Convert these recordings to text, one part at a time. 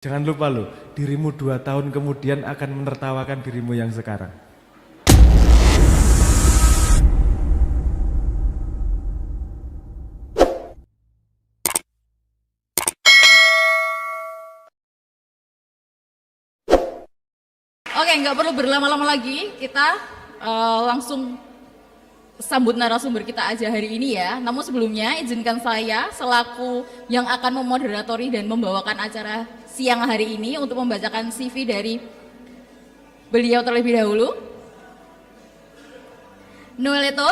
Jangan lupa loh, dirimu 2 tahun kemudian akan menertawakan dirimu yang sekarang. Oke, nggak perlu berlama-lama lagi, kita langsung sambut narasumber kita aja hari ini ya. Namun sebelumnya izinkan saya selaku yang akan memoderatori dan membawakan acara siang hari ini untuk membacakan CV dari beliau terlebih dahulu. Noeleto,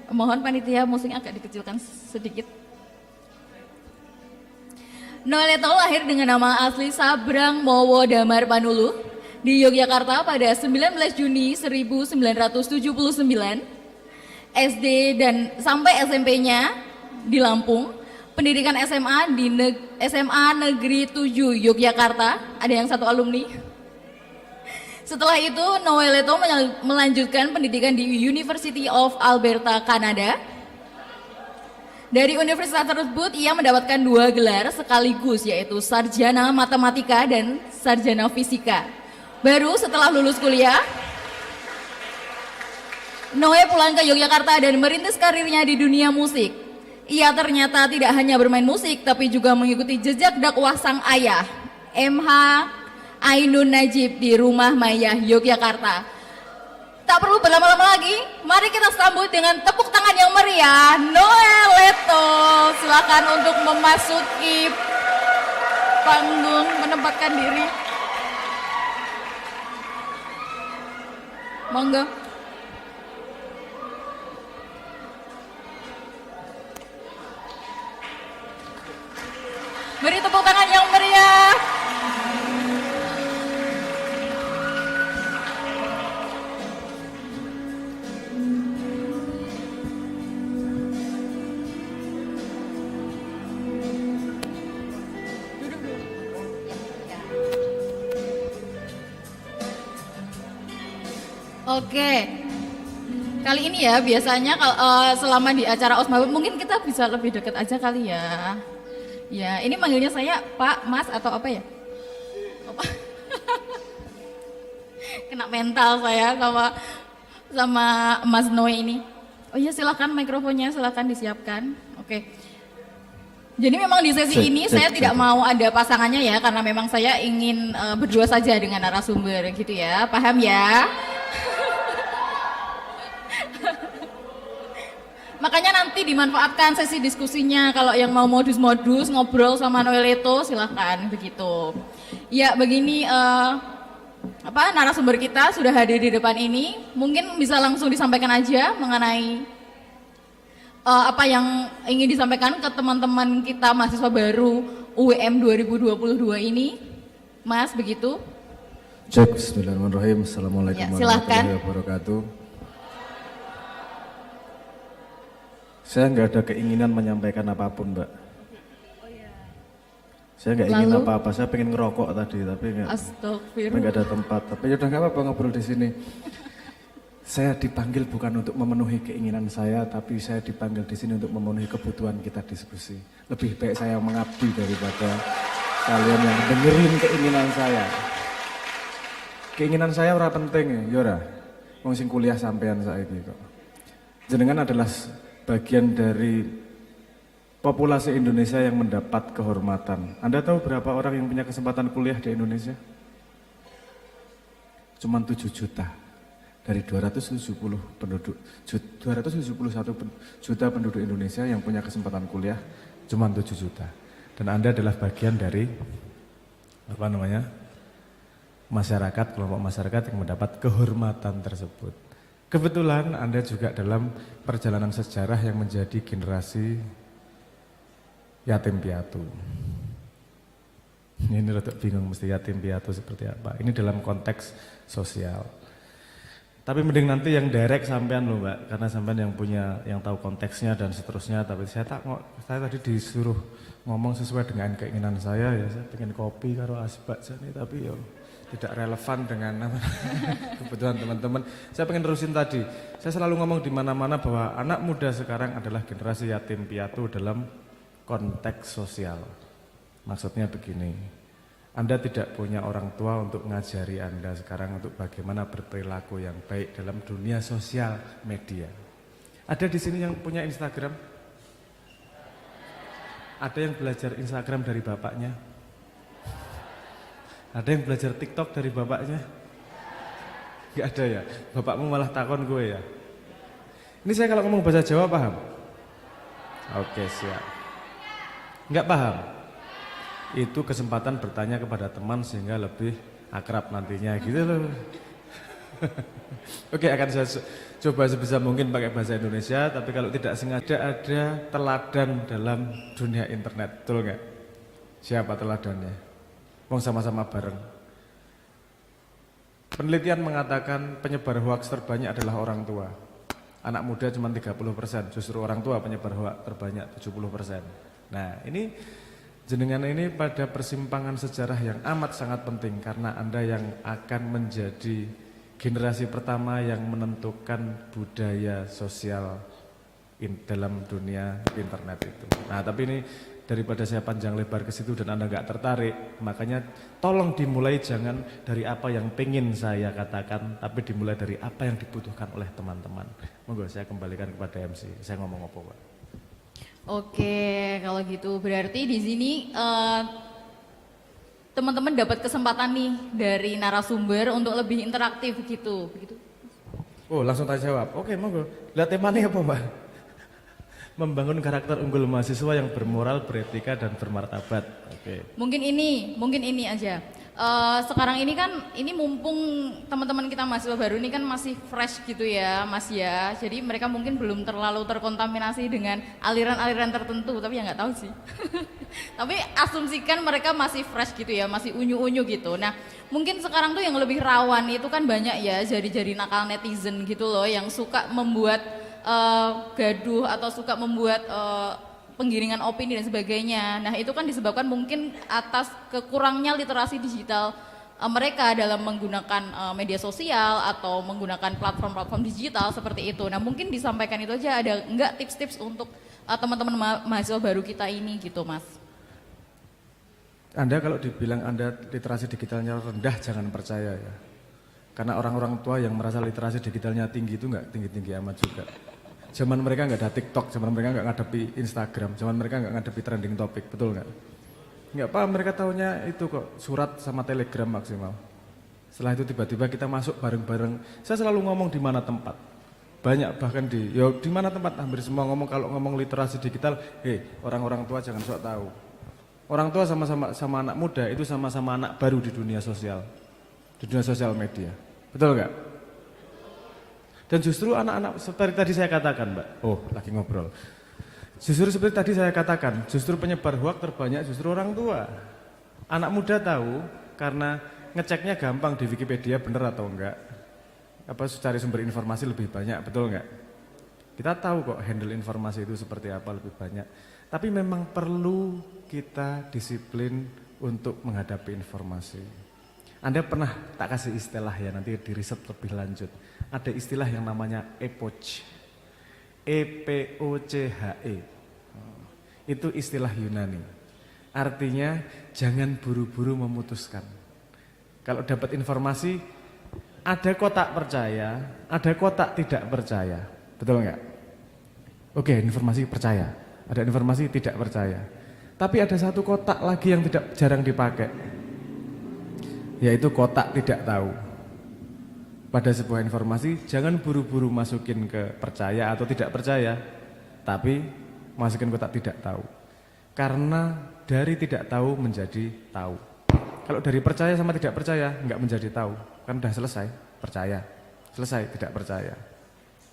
mohon panitia musiknya agak dikecilkan sedikit. Noeleto lahir dengan nama asli Sabrang Mowo Damar Panulu di Yogyakarta pada 19 Juni 1979. SD dan sampai SMP-nya di Lampung, pendidikan SMA di SMA Negeri 7 Yogyakarta, ada yang satu alumni. Setelah itu Noeleto melanjutkan pendidikan di University of Alberta, Kanada. Dari universitas tersebut ia mendapatkan 2 gelar sekaligus, yaitu Sarjana Matematika dan Sarjana Fisika. Baru setelah lulus kuliah, Noe pulang ke Yogyakarta dan merintis karirnya di dunia musik. Ia ternyata tidak hanya bermain musik, tapi juga mengikuti jejak dakwah sang ayah, MH Ainun Najib di Rumah Maya, Yogyakarta. Tak perlu berlama-lama lagi, mari kita sambut dengan tepuk tangan yang meriah, Noeleto. Silakan untuk memasuki panggung, menempatkan diri. Monggo. Beri tepuk tangan yang meriah. Oke. Kali ini ya biasanya kalau selama di acara Osma mungkin kita bisa lebih dekat aja kali ya. Ya, ini manggilnya saya Pak, Mas atau apa ya? Apa? Kena mental saya sama Mas Noe ini. Oh iya, silakan mikrofonnya silakan disiapkan. Oke. Jadi memang di sesi ini saya tidak mau ada pasangannya ya, karena memang saya ingin berdua saja dengan narasumber gitu ya. Paham ya? Makanya nanti dimanfaatkan sesi diskusinya, kalau yang mau modus-modus ngobrol sama Noeleto silahkan begitu. Ya begini, narasumber kita sudah hadir di depan ini, mungkin bisa langsung disampaikan aja mengenai apa yang ingin disampaikan ke teman-teman kita mahasiswa baru UWM 2022 ini, Mas begitu. Cek, bismillahirrahmanirrahim. Assalamualaikum warahmatullahi wabarakatuh. Saya nggak ada keinginan menyampaikan apapun, Mbak. Saya nggak ingin apa-apa. Saya pengen ngerokok tadi, tapi nggak ada tempat. Tapi udah nggak apa-apa ngobrol di sini. Saya dipanggil bukan untuk memenuhi keinginan saya, tapi saya dipanggil di sini untuk memenuhi kebutuhan kita diskusi. Lebih baik saya mengabdi daripada kalian yang dengerin keinginan saya. Keinginan saya ora penting ya, Yora. Wong sing kuliah sampean saiki kok. Jenengan adalah bagian dari populasi Indonesia yang mendapat kehormatan. Anda tahu berapa orang yang punya kesempatan kuliah di Indonesia? Cuman 7 juta dari 271 juta penduduk Indonesia yang punya kesempatan kuliah, cuman 7 juta. Dan Anda adalah bagian dari masyarakat, kelompok masyarakat yang mendapat kehormatan tersebut. Kebetulan Anda juga dalam perjalanan sejarah yang menjadi generasi yatim piatu. Ini rada bingung mesti yatim piatu seperti apa. Ini dalam konteks sosial. Tapi mending nanti yang direct sampean loh Mbak, karena sampean yang tahu konteksnya dan seterusnya. Tapi saya tadi disuruh ngomong sesuai dengan keinginan saya ya. Saya pengen kopi karo asbak sini, tapi ya tidak relevan dengan kebutuhan teman-teman. Saya pengen terusin tadi. Saya selalu ngomong di mana-mana bahwa anak muda sekarang adalah generasi yatim piatu dalam konteks sosial. Maksudnya begini, Anda tidak punya orang tua untuk mengajari Anda sekarang untuk bagaimana berperilaku yang baik dalam dunia sosial media. Ada di sini yang punya Instagram? Ada yang belajar Instagram dari bapaknya? Ada yang belajar TikTok dari bapaknya? Gak ada ya? Bapakmu malah takon gue ya? Ini saya kalau ngomong bahasa Jawa paham? Oke, siap. Enggak paham? Itu kesempatan bertanya kepada teman sehingga lebih akrab nantinya gitu loh. Oke, akan saya coba sebisa mungkin pakai bahasa Indonesia, tapi kalau tidak sengaja ada teladan dalam dunia internet, betul nggak? Siapa teladannya? Mau sama-sama bareng. Penelitian mengatakan penyebar hoaks terbanyak adalah orang tua. Anak muda cuma 30%, justru orang tua penyebar hoaks terbanyak 70%. Nah, ini jenengan ini pada persimpangan sejarah yang amat sangat penting karena Anda yang akan menjadi generasi pertama yang menentukan budaya sosial dalam dunia internet itu. Nah, tapi ini daripada saya panjang lebar ke situ dan Anda nggak tertarik, makanya tolong dimulai jangan dari apa yang pengen saya katakan, tapi dimulai dari apa yang dibutuhkan oleh teman-teman. Monggo saya kembalikan kepada MC. Saya ngomong apa, Pak? Oke, kalau gitu berarti di sini teman-teman dapat kesempatan nih dari narasumber untuk lebih interaktif gitu, begitu. Oh, langsung tanya jawab. Oke, monggo. Lihat temanya apa, Mbak? Membangun karakter unggul mahasiswa yang bermoral, beretika dan bermartabat. Oke. Mungkin ini aja. Sekarang ini kan, ini mumpung teman-teman kita mahasiswa baru ini kan masih fresh gitu ya, Mas ya. Jadi mereka mungkin belum terlalu terkontaminasi dengan aliran-aliran tertentu, tapi ya nggak tahu sih. Tapi asumsikan mereka masih fresh gitu ya, masih unyu-unyu gitu. Nah, mungkin sekarang tuh yang lebih rawan itu kan banyak ya jari-jari nakal netizen gitu loh, yang suka membuat gaduh atau suka membuat penggiringan opini dan sebagainya. Nah, itu kan disebabkan mungkin atas kekurangnya literasi digital mereka dalam menggunakan media sosial atau menggunakan platform-platform digital seperti itu. Nah, mungkin disampaikan itu aja, ada enggak tips-tips untuk teman-teman mahasiswa baru kita ini gitu, Mas? Anda kalau dibilang Anda literasi digitalnya rendah, jangan percaya ya. Karena orang-orang tua yang merasa literasi digitalnya tinggi itu nggak tinggi-tinggi amat juga. Zaman mereka nggak ada TikTok, zaman mereka nggak ngadepi Instagram, zaman mereka nggak ngadepi trending topik, betul nggak? Nggak paham, mereka taunya itu kok, surat sama telegram maksimal. Setelah itu tiba-tiba kita masuk bareng-bareng. Saya selalu ngomong di mana tempat. Banyak bahkan di mana tempat, hampir semua ngomong kalau ngomong literasi digital, orang-orang tua jangan sok tahu. Orang tua sama anak muda itu sama-sama anak baru di dunia sosial media. Betul nggak? Dan justru anak-anak seperti tadi saya katakan, Mbak. Oh, lagi ngobrol. Justru seperti tadi saya katakan, justru penyebar hoaks terbanyak justru orang tua. Anak muda tahu karena ngeceknya gampang di Wikipedia benar atau enggak. Apa cari sumber informasi lebih banyak, betul enggak? Kita tahu kok handle informasi itu seperti apa lebih banyak. Tapi memang perlu kita disiplin untuk menghadapi informasi. Anda pernah tak kasih istilah ya, nanti di riset lebih lanjut. Ada istilah yang namanya epoch. E-P-O-C-H-E. Itu istilah Yunani. Artinya jangan buru-buru memutuskan. Kalau dapat informasi, ada kotak percaya, ada kotak tidak percaya. Betul enggak? Oke, informasi percaya. Ada informasi tidak percaya. Tapi ada satu kotak lagi yang jarang dipakai. Yaitu kotak tidak tahu. Pada sebuah informasi jangan buru-buru masukin ke percaya atau tidak percaya, tapi masukin kotak tidak tahu. Karena dari tidak tahu menjadi tahu. Kalau dari percaya sama tidak percaya nggak menjadi tahu, kan udah selesai percaya, selesai tidak percaya.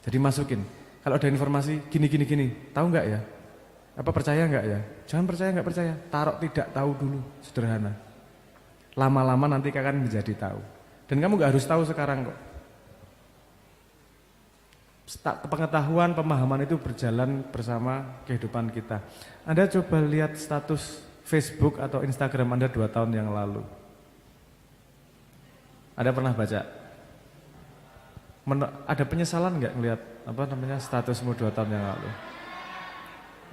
Jadi masukin. Kalau ada informasi gini, tahu nggak ya? Apa percaya nggak ya? Jangan percaya nggak percaya, taruh tidak tahu dulu, sederhana. Lama-lama nanti akan menjadi tahu. Dan kamu gak harus tahu sekarang kok. Pengetahuan, pemahaman itu berjalan bersama kehidupan kita. Anda coba lihat status Facebook atau Instagram Anda 2 tahun yang lalu. Anda pernah baca? Ada penyesalan gak ngelihat statusmu 2 tahun yang lalu?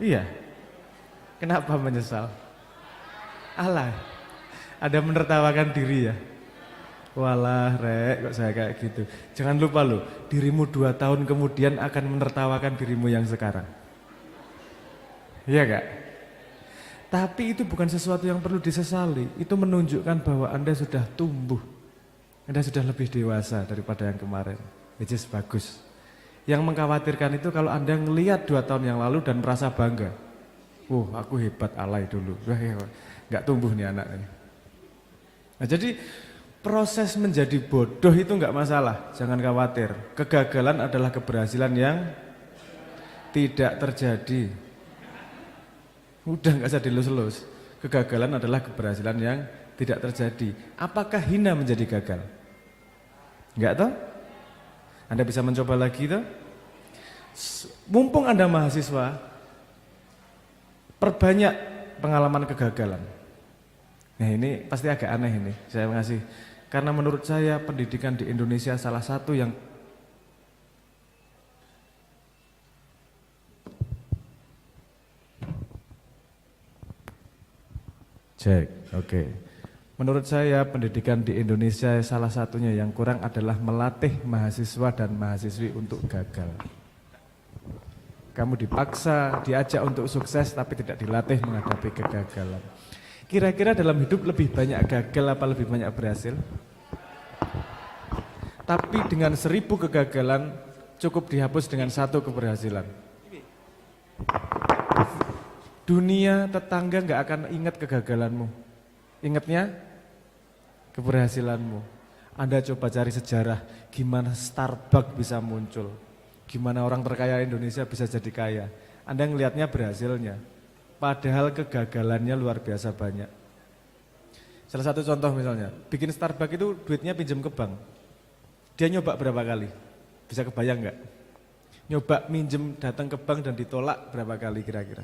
Iya. Kenapa menyesal? Ada menertawakan diri ya? Walah rek, kok saya kayak gitu. Jangan lupa loh, dirimu 2 tahun kemudian akan menertawakan dirimu yang sekarang. Iya gak? Tapi itu bukan sesuatu yang perlu disesali. Itu menunjukkan bahwa Anda sudah tumbuh. Anda sudah lebih dewasa daripada yang kemarin. Which is bagus. Yang mengkhawatirkan itu kalau Anda ngelihat 2 tahun yang lalu dan merasa bangga. Aku hebat, alay dulu. Gak tumbuh nih anak ini. Nah jadi proses menjadi bodoh itu enggak masalah, jangan khawatir. Kegagalan adalah keberhasilan yang tidak terjadi. Udah enggak usah dilus-lus. Kegagalan adalah keberhasilan yang tidak terjadi. Apakah hina menjadi gagal? Enggak toh? Anda bisa mencoba lagi toh? Mumpung Anda mahasiswa, perbanyak pengalaman kegagalan. Nah ini pasti agak aneh ini, saya ngasih. Karena menurut saya pendidikan di Indonesia salah satu yang oke. Menurut saya pendidikan di Indonesia salah satunya yang kurang adalah melatih mahasiswa dan mahasiswi untuk gagal. Kamu dipaksa, diajak untuk sukses tapi tidak dilatih menghadapi kegagalan. Kira-kira dalam hidup lebih banyak gagal apa lebih banyak berhasil? Tapi dengan 1000 kegagalan cukup dihapus dengan 1 keberhasilan. Dunia tetangga gak akan ingat kegagalanmu. Ingatnya keberhasilanmu. Anda coba cari sejarah gimana Starbucks bisa muncul. Gimana orang terkaya Indonesia bisa jadi kaya. Anda ngelihatnya berhasilnya. Padahal kegagalannya luar biasa banyak. Salah satu contoh misalnya, bikin Starbucks itu duitnya pinjam ke bank. Dia nyoba berapa kali? Bisa kebayang nggak? Nyoba minjem datang ke bank dan ditolak berapa kali kira-kira?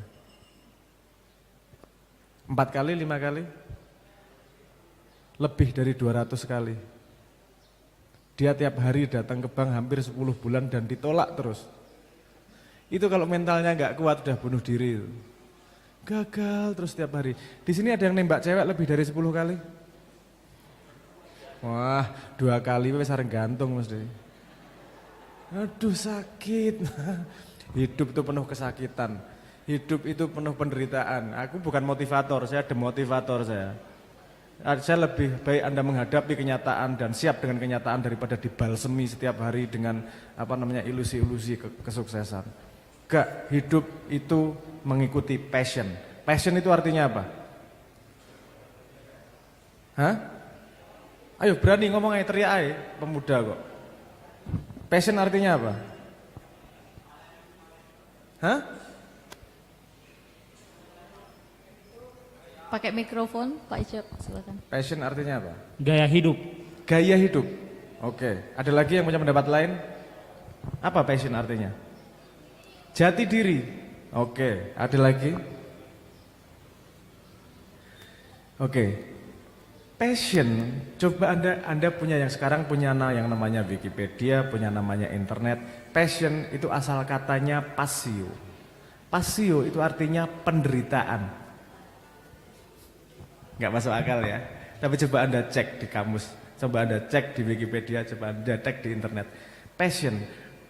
4 kali, 5 kali? Lebih dari 200 kali. Dia tiap hari datang ke bank hampir 10 bulan dan ditolak terus. Itu kalau mentalnya nggak kuat udah bunuh diri itu. Gagal terus tiap hari. Di sini ada yang nembak cewek lebih dari 10 kali? Wah, 2 kali wes sareng gantung mesti. Aduh sakit. Hidup itu penuh kesakitan. Hidup itu penuh penderitaan. Aku bukan motivator, saya demotivator saya. Saya lebih baik Anda menghadapi kenyataan dan siap dengan kenyataan daripada dibalsemi setiap hari dengan ilusi-ilusi kesuksesan. Gak, hidup itu mengikuti passion. Passion itu artinya apa? Hah? Ayo berani ngomong aja, teriak aja, pemuda kok. Passion artinya apa? Hah? Pakai mikrofon, Pak Icep, silakan. Passion artinya apa? Gaya hidup. Gaya hidup. Oke, ada lagi yang punya pendapat lain? Apa passion artinya? Jati diri. Oke, ada lagi? Oke. Passion, coba Anda punya yang sekarang punya yang namanya Wikipedia, punya namanya internet. Passion itu asal katanya passio. Passio itu artinya penderitaan. Nggak masuk akal ya. Tapi coba Anda cek di kamus, coba Anda cek di Wikipedia, coba Anda cek di internet. Passion,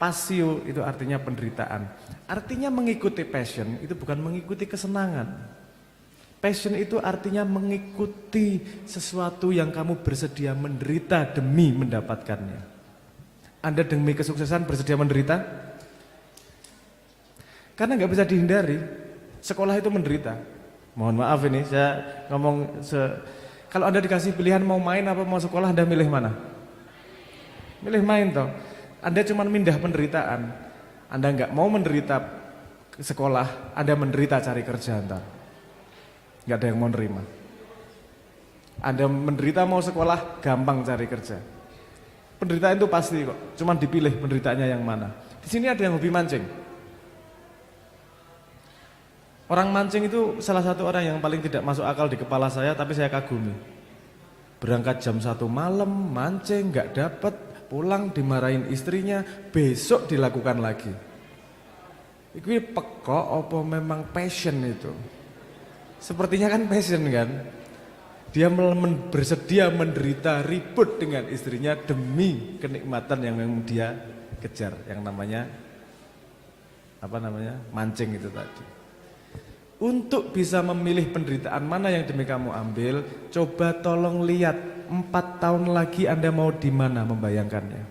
passio itu artinya penderitaan. Artinya mengikuti passion itu bukan mengikuti kesenangan. Passion itu artinya mengikuti sesuatu yang kamu bersedia menderita demi mendapatkannya. Anda demi kesuksesan bersedia menderita? Karena nggak bisa dihindari, sekolah itu menderita. Mohon maaf ini saya ngomong kalau Anda dikasih pilihan mau main apa mau sekolah, Anda milih mana? Milih main toh. Anda cuma mindah penderitaan. Anda nggak mau menderita sekolah, Anda menderita cari kerja ntar. Nggak ada yang mau nerima. Anda menderita mau sekolah, gampang cari kerja. Penderitaan itu pasti kok, cuma dipilih penderitaannya yang mana. Di sini ada yang hobi mancing. Orang mancing itu salah satu orang yang paling tidak masuk akal di kepala saya, tapi saya kagumi. Berangkat jam 1 malam, mancing, nggak dapat, pulang dimarahin istrinya, besok dilakukan lagi. Itu pekok apa memang passion itu? Sepertinya kan passion kan? Dia bersedia menderita ribut dengan istrinya demi kenikmatan yang memang dia kejar, yang namanya mancing itu tadi. Untuk bisa memilih penderitaan mana yang demi kamu ambil, coba tolong lihat 4 tahun lagi Anda mau di mana membayangkannya.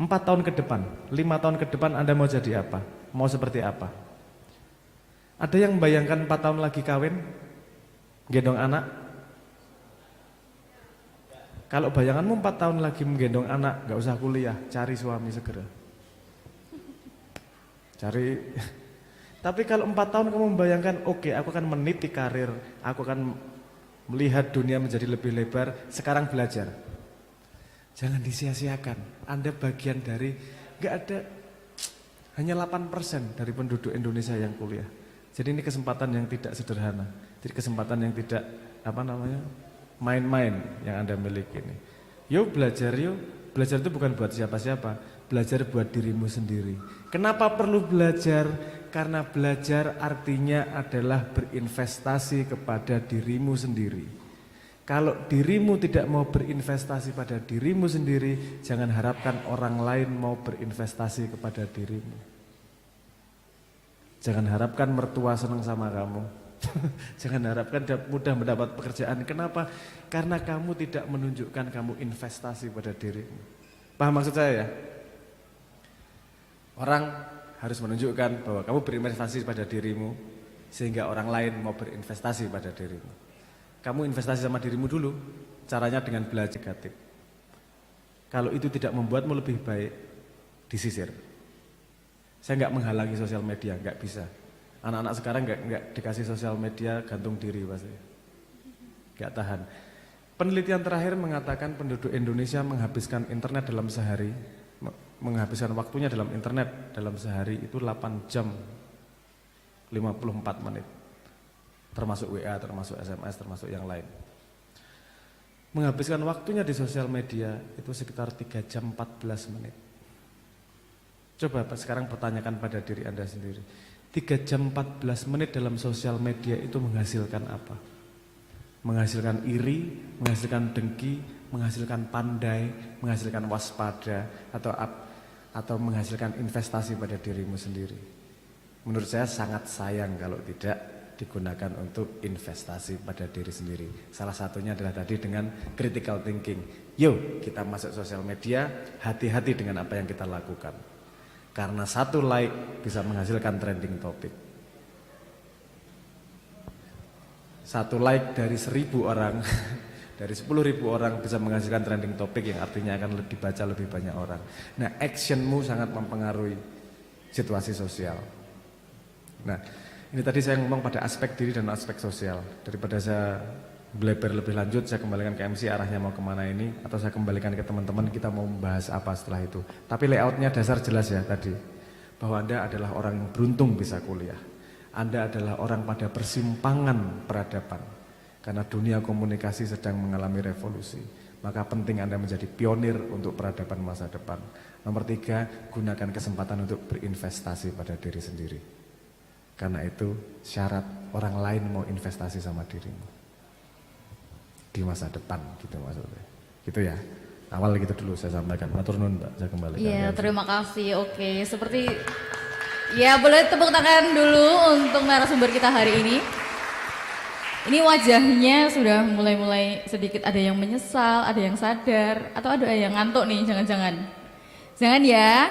4 tahun ke depan, 5 tahun ke depan Anda mau jadi apa? Mau seperti apa? Ada yang membayangkan 4 tahun lagi kawin? Gendong anak? Kalau bayanganmu 4 tahun lagi menggendong anak, gak usah kuliah, cari suami segera. Cari. Tapi kalau 4 tahun kamu membayangkan, oke, aku akan meniti karir, aku akan melihat dunia menjadi lebih lebar, sekarang belajar. Jangan disia-siakan. Anda bagian dari, gak ada, hanya 8% dari penduduk Indonesia yang kuliah. Jadi ini kesempatan yang tidak sederhana. Jadi kesempatan yang tidak main-main yang Anda miliki ini. Yuk belajar yuk. Belajar itu bukan buat siapa-siapa, belajar buat dirimu sendiri. Kenapa perlu belajar? Karena belajar artinya adalah berinvestasi kepada dirimu sendiri. Kalau dirimu tidak mau berinvestasi pada dirimu sendiri, jangan harapkan orang lain mau berinvestasi kepada dirimu. Jangan harapkan mertua senang sama kamu. Jangan harapkan mudah mendapat pekerjaan. Kenapa? Karena kamu tidak menunjukkan kamu investasi pada dirimu. Paham maksud saya ya? Orang harus menunjukkan bahwa kamu berinvestasi pada dirimu, sehingga orang lain mau berinvestasi pada dirimu. Kamu investasi sama dirimu dulu, caranya dengan belajar negatif. Kalau itu tidak membuatmu lebih baik, disisir. Saya nggak menghalangi sosial media, nggak bisa. Anak-anak sekarang nggak dikasih sosial media, gantung diri pasti, nggak tahan. Penelitian terakhir mengatakan penduduk Indonesia menghabiskan internet dalam sehari, menghabiskan waktunya dalam internet dalam sehari itu 8 jam 54 menit, termasuk WA, termasuk SMS, termasuk yang lain. Menghabiskan waktunya di sosial media itu sekitar 3 jam 14 menit. Coba sekarang pertanyakan pada diri Anda sendiri, 3 jam 14 menit dalam sosial media itu menghasilkan apa? Menghasilkan iri, menghasilkan dengki, menghasilkan pandai, menghasilkan waspada, atau menghasilkan investasi pada dirimu sendiri. Menurut saya sangat sayang kalau tidak digunakan untuk investasi pada diri sendiri. Salah satunya adalah tadi dengan critical thinking. Yuk kita masuk sosial media, hati-hati dengan apa yang kita lakukan. Karena 1 like bisa menghasilkan trending topik. 1 like dari 1000 orang, dari 10.000 orang bisa menghasilkan trending topik yang artinya akan dibaca lebih banyak orang. Nah, actionmu sangat mempengaruhi situasi sosial. Nah, ini tadi saya ngomong pada aspek diri dan aspek sosial. Daripada saya belajar lebih lanjut, saya kembalikan ke MC arahnya mau kemana ini, atau saya kembalikan ke teman-teman kita mau membahas apa setelah itu. Tapi layoutnya dasar jelas ya tadi, bahwa Anda adalah orang yang beruntung bisa kuliah. Anda adalah orang pada persimpangan peradaban, karena dunia komunikasi sedang mengalami revolusi. Maka penting Anda menjadi pionir untuk peradaban masa depan. Nomor 3, gunakan kesempatan untuk berinvestasi pada diri sendiri. Karena itu syarat orang lain mau investasi sama dirimu di masa depan, gitu maksudnya. Gitu ya. Awal gitu dulu saya sampaikan. Matur nuwun Mbak, saya kembali. Iya, terima kasih. Oke, seperti ya boleh tepuk tangan dulu untuk narasumber kita hari ini. Ini wajahnya sudah mulai sedikit ada yang menyesal, ada yang sadar, atau ada yang ngantuk nih, jangan-jangan. Jangan ya.